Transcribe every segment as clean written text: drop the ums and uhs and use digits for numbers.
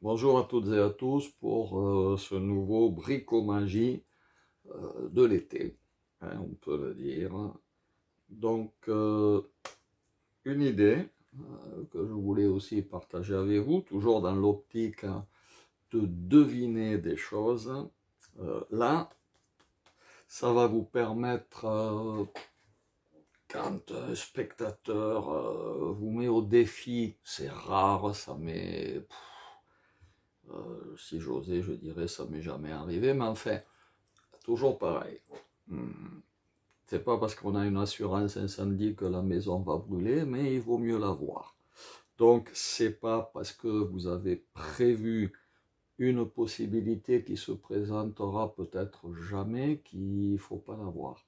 Bonjour à toutes et à tous pour ce nouveau bricomagie de l'été, hein, on peut le dire. Donc, une idée que je voulais aussi partager avec vous, toujours dans l'optique de deviner des choses. Là, ça va vous permettre, quand un spectateur vous met au défi, c'est rare, ça met... si j'osais, je dirais ça m'est jamais arrivé, mais enfin, toujours pareil. C'est pas parce qu'on a une assurance incendie que la maison va brûler, mais il vaut mieux l'avoir. Donc, c'est pas parce que vous avez prévu une possibilité qui se présentera peut-être jamais qu'il faut pas l'avoir.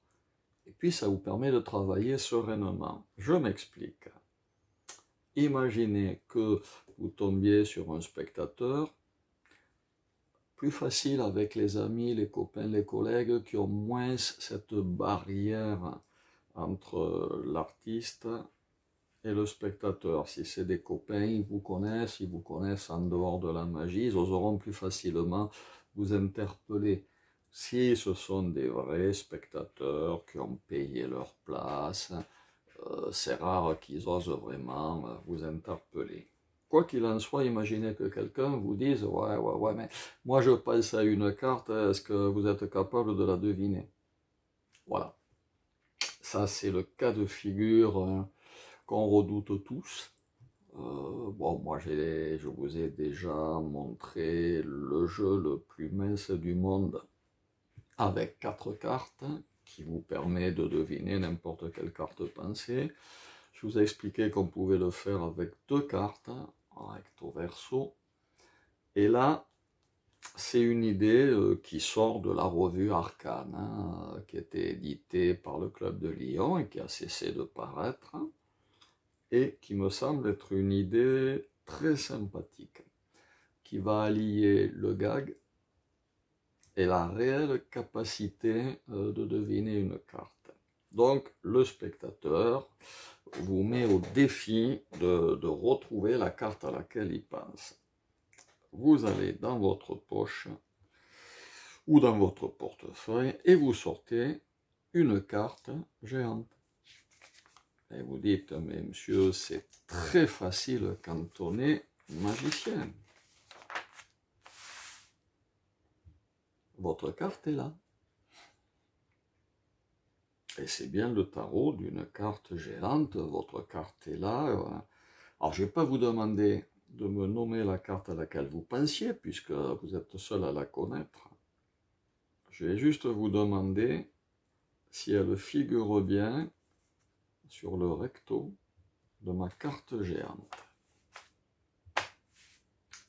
Et puis, ça vous permet de travailler sereinement. Je m'explique. Imaginez que vous tombiez sur un spectateur, plus facile avec les amis, les copains, les collègues qui ont moins cette barrière entre l'artiste et le spectateur. Si c'est des copains, ils vous connaissent en dehors de la magie, ils oseront plus facilement vous interpeller. Si ce sont des vrais spectateurs qui ont payé leur place, c'est rare qu'ils osent vraiment vous interpeller. Quoi qu'il en soit, imaginez que quelqu'un vous dise « Ouais, mais moi je pense à une carte, est-ce que vous êtes capable de la deviner ?» Voilà. Ça, c'est le cas de figure qu'on redoute tous. Bon, moi je vous ai déjà montré le jeu le plus mince du monde avec 4 cartes qui vous permet de deviner n'importe quelle carte pensée. Je vous ai expliqué qu'on pouvait le faire avec 2 cartes, recto verso. Et là, c'est une idée qui sort de la revue Arcane, qui était éditée par le Club de Lyon et qui a cessé de paraître, et qui me semble être une idée très sympathique, qui va allier le gag et la réelle capacité de deviner une carte. Donc, le spectateur vous met au défi de retrouver la carte à laquelle il pense. Vous allez dans votre poche ou dans votre portefeuille et vous sortez une carte géante. Et vous dites, mais monsieur, c'est très facile quand on est magicien. Votre carte est là. Et c'est bien le tarot d'une carte géante, votre carte est là. Alors je ne vais pas vous demander de me nommer la carte à laquelle vous pensiez, puisque vous êtes seul à la connaître. Je vais juste vous demander si elle figure bien sur le recto de ma carte géante.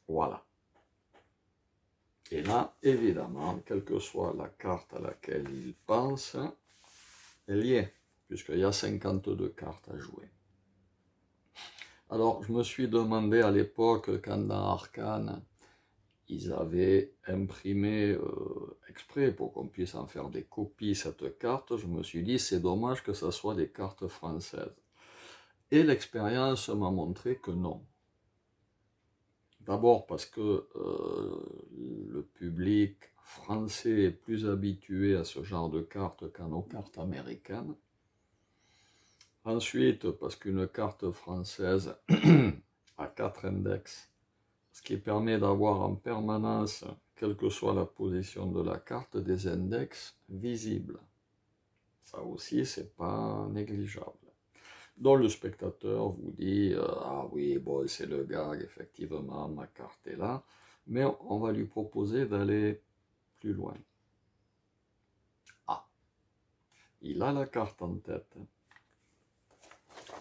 Voilà. Et là, évidemment, quelle que soit la carte à laquelle il pense, elle y est, puisqu'il y a 52 cartes à jouer. Alors, je me suis demandé à l'époque, quand dans Arcane, ils avaient imprimé exprès pour qu'on puisse en faire des copies cette carte, je me suis dit, c'est dommage que ce soit des cartes françaises. Et l'expérience m'a montré que non. D'abord parce que le public français est plus habitué à ce genre de cartes qu'à nos cartes américaines. Ensuite, parce qu'une carte française a 4 index, ce qui permet d'avoir en permanence, quelle que soit la position de la carte, des index visibles. Ça aussi, c'est pas négligeable. Donc le spectateur vous dit ah oui, bon, c'est le gag, effectivement, ma carte est là, mais on va lui proposer d'aller plus loin. Ah, il a la carte en tête.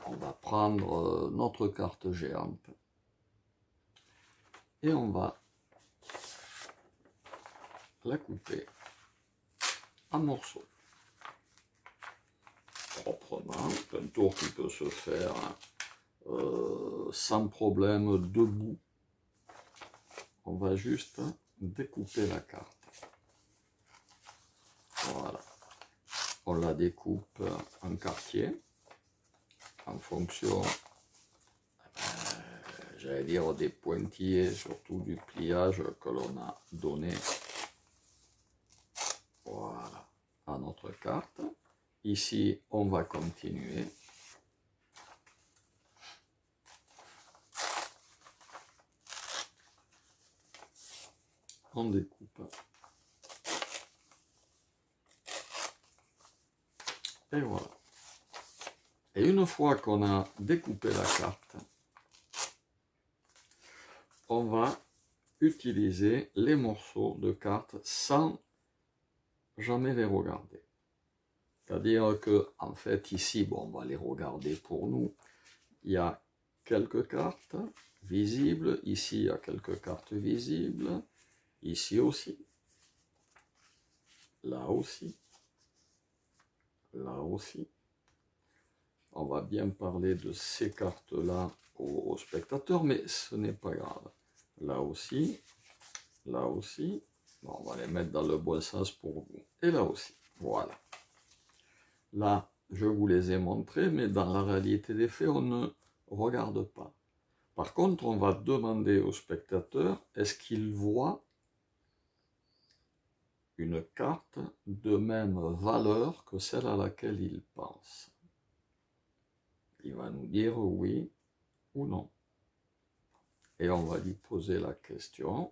On va prendre notre carte géante et on va la couper en morceaux. Proprement, c'est un tour qui peut se faire sans problème debout. On va juste découper la carte. Voilà. On la découpe en quartiers en fonction j'allais dire des pointillés, surtout du pliage que l'on a donné, voilà, à notre carte. Ici, on va continuer. On découpe. Et voilà. Et une fois qu'on a découpé la carte, on va utiliser les morceaux de carte sans jamais les regarder. C'est-à-dire que, en fait, ici, bon, on va les regarder pour nous. Il y a quelques cartes visibles. Ici, il y a quelques cartes visibles. Ici aussi. Là aussi. Là aussi. On va bien parler de ces cartes-là aux spectateurs, mais ce n'est pas grave. Là aussi. Là aussi. Bon, on va les mettre dans le bon sens pour vous. Et là aussi. Voilà. Là, je vous les ai montrés, mais dans la réalité des faits, on ne regarde pas. Par contre, on va demander au spectateur, est-ce qu'il voit une carte de même valeur que celle à laquelle il pense? Il va nous dire oui ou non. Et on va lui poser la question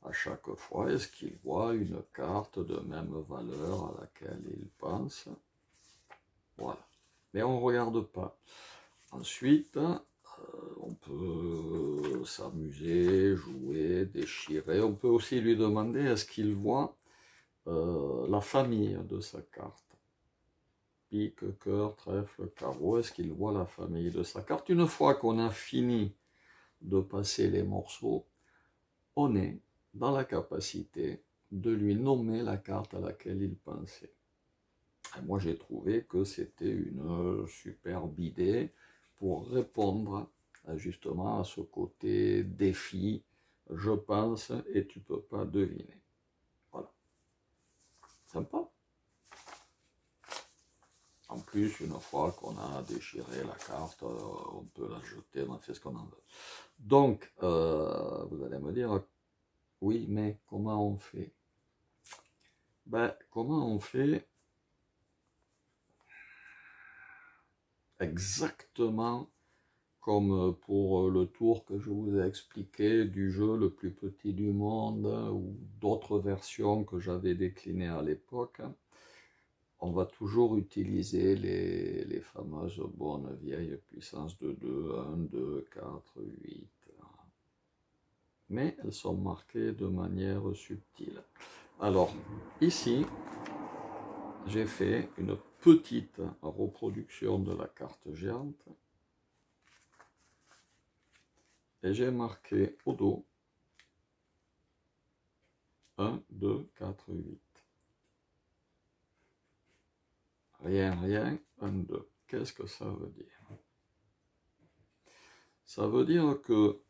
à chaque fois, est-ce qu'il voit une carte de même valeur à laquelle il pense? Voilà. Mais on ne regarde pas. Ensuite, on peut s'amuser, jouer, déchirer. On peut aussi lui demander est-ce qu'il voit la famille de sa carte. Pique, cœur, trèfle, carreau. Est-ce qu'il voit la famille de sa carte? Une fois qu'on a fini de passer les morceaux, on est dans la capacité de lui nommer la carte à laquelle il pensait. Et moi, j'ai trouvé que c'était une superbe idée pour répondre justement à ce côté défi, je pense et tu peux pas deviner. Voilà. Sympa. En plus, une fois qu'on a déchiré la carte, on peut la jeter, on a fait ce qu'on en veut. Donc, vous allez me dire, oui, mais comment on fait? Ben, comment on fait? Exactement comme pour le tour que je vous ai expliqué du jeu le plus petit du monde ou d'autres versions que j'avais déclinées à l'époque. On va toujours utiliser les fameuses bonnes vieilles puissances de 2, 1, 2, 4, 8. Mais elles sont marquées de manière subtile. Alors, ici, j'ai fait une petite reproduction de la carte géante. Et j'ai marqué au dos 1, 2, 4, 8. Rien, rien, 1, 2. Qu'est-ce que ça veut dire? Ça veut dire que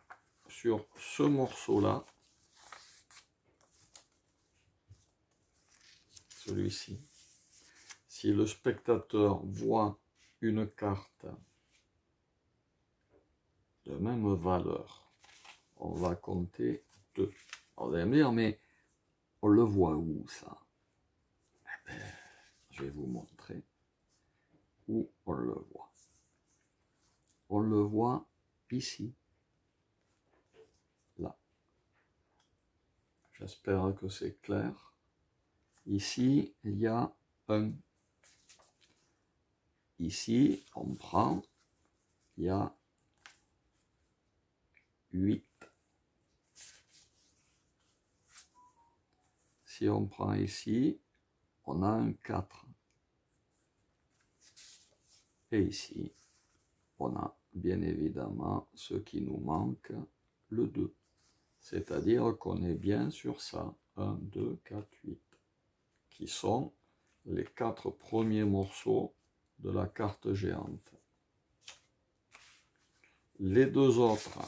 sur ce morceau-là, celui-ci, si le spectateur voit une carte de même valeur, on va compter 2. Alors, vous allez me dire, mais on le voit où ça? Eh bien, je vais vous montrer où on le voit. On le voit ici, là. J'espère que c'est clair. Ici, il y a 1. Ici, on prend, il y a 8. Si on prend ici, on a un 4. Et ici, on a bien évidemment ce qui nous manque, le 2. C'est-à-dire qu'on est bien sur ça, 1, 2, 4, 8, qui sont les 4 premiers morceaux de la carte géante. Les 2 autres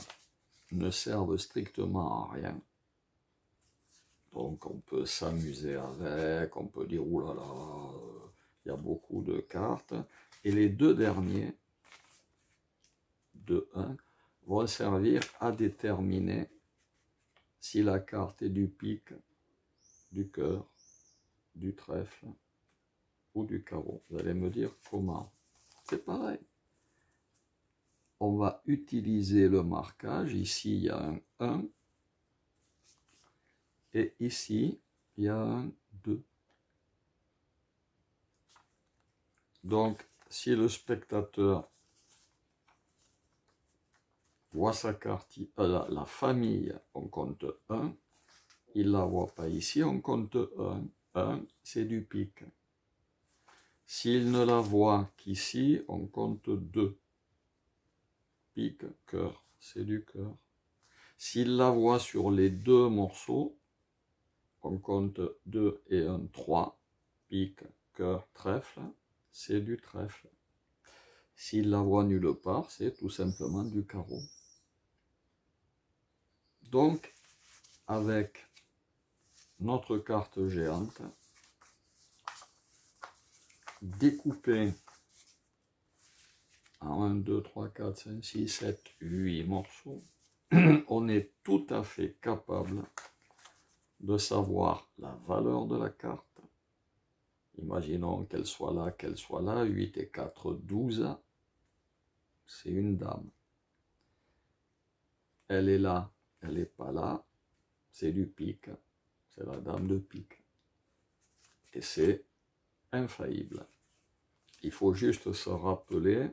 ne servent strictement à rien. Donc on peut s'amuser avec, on peut dire oulala, il y a beaucoup de cartes. Et les 2 derniers, de 1, vont servir à déterminer si la carte est du pique, du cœur, du trèfle ou du carreau. Vous allez me dire comment. C'est pareil. On va utiliser le marquage. Ici, il y a un 1. Et ici, il y a un 2. Donc, si le spectateur voit sa carte, la famille, on compte 1. Il ne la voit pas ici, on compte 1. 1, c'est du pique. S'il ne la voit qu'ici, on compte 2. Pique, cœur, c'est du cœur. S'il la voit sur les deux morceaux, on compte 2 et 1, 3. Pique, cœur, trèfle, c'est du trèfle. S'il la voit nulle part, c'est tout simplement du carreau. Donc, avec notre carte géante, découpée en 1, 2, 3, 4, 5, 6, 7, 8 morceaux, on est tout à fait capable de savoir la valeur de la carte. Imaginons qu'elle soit là, 8 et 4, 12, c'est une dame. Elle est là, elle n'est pas là, c'est du pique, c'est la dame de pique. Et c'est infaillible. Il faut juste se rappeler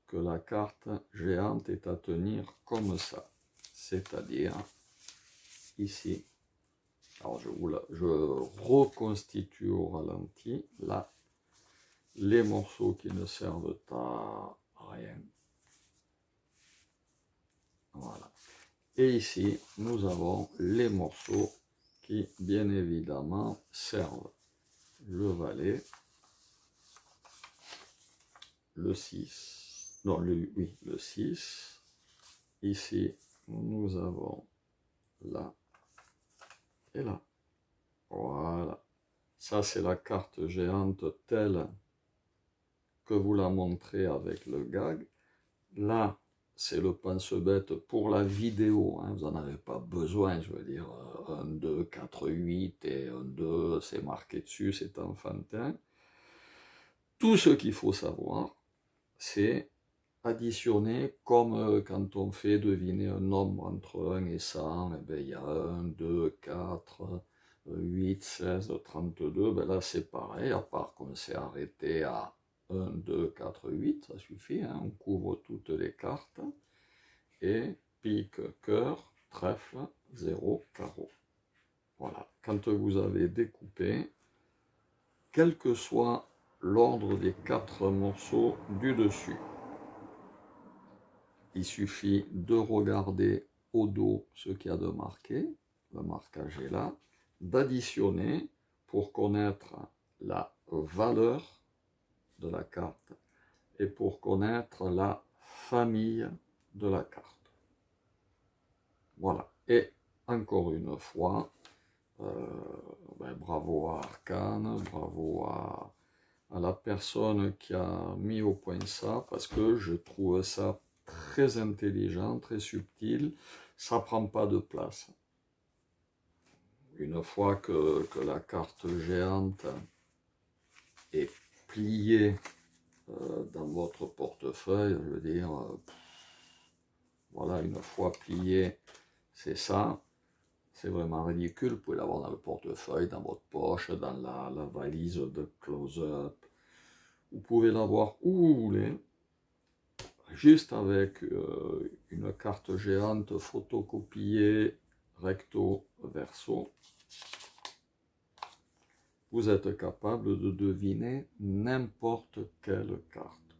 que la carte géante est à tenir comme ça, c'est-à-dire ici. Alors je reconstitue au ralenti, là, les morceaux qui ne servent à rien. Voilà. Et ici, nous avons les morceaux qui, bien évidemment, servent. Le valet, le 6, non, oui, le 6. Ici, nous avons là et là. Voilà. Ça, c'est la carte géante telle que vous la montrez avec le gag. Là, c'est le pense-bête pour la vidéo. Hein. Vous n'en avez pas besoin, je veux dire. 1, 2, 4, 8 et 1, 2, c'est marqué dessus, c'est enfantin. Tout ce qu'il faut savoir, c'est additionner comme quand on fait deviner un nombre entre 1 et 100, eh bien, il y a 1, 2, 4, 8, 16, 32, ben là c'est pareil, à part qu'on s'est arrêté à 1, 2, 4, 8, ça suffit, hein, on couvre toutes les cartes, et pique, cœur, trèfle, 0, carreau. Voilà, quand vous avez découpé, quel que soit l'ordre des 4 morceaux du dessus, il suffit de regarder au dos ce qu'il y a de marqué, le marquage est là, d'additionner pour connaître la valeur de la carte et pour connaître la famille de la carte. Voilà. Et encore une fois, bravo à Arcane, bravo à la personne qui a mis au point ça, parce que je trouve ça très intelligent, très subtil, ça prend pas de place. Une fois que la carte géante est pliée dans votre portefeuille, je veux dire, voilà, une fois pliée, c'est ça, c'est vraiment ridicule, vous pouvez l'avoir dans le portefeuille, dans votre poche, dans la valise de close-up, vous pouvez l'avoir où vous voulez, juste avec une carte géante photocopiée recto verso, vous êtes capable de deviner n'importe quelle carte.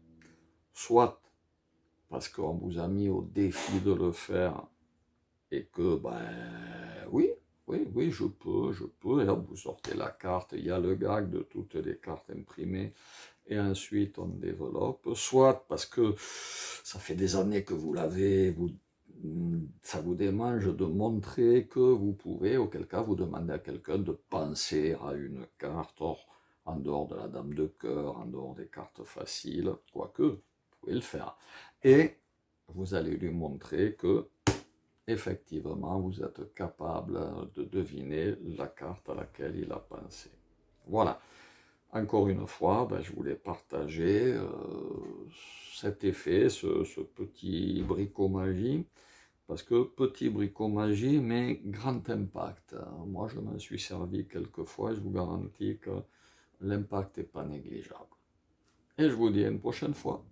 Soit parce qu'on vous a mis au défi de le faire et que, oui, je peux, et hop, vous sortez la carte, il y a le gag de toutes les cartes imprimées, et ensuite on développe, soit parce que ça fait des années que vous l'avez, ça vous démange de montrer que vous pouvez, auquel cas vous demandez à quelqu'un de penser à une carte, en dehors de la dame de cœur, en dehors des cartes faciles, quoique, vous pouvez le faire. Et vous allez lui montrer que, effectivement, vous êtes capable de deviner la carte à laquelle il a pensé. Voilà. Encore une fois, je voulais partager cet effet, ce petit bricomagie, parce que petit bricomagie, mais grand impact. Moi, je m'en suis servi quelques fois, je vous garantis que l'impact n'est pas négligeable. Et je vous dis à une prochaine fois.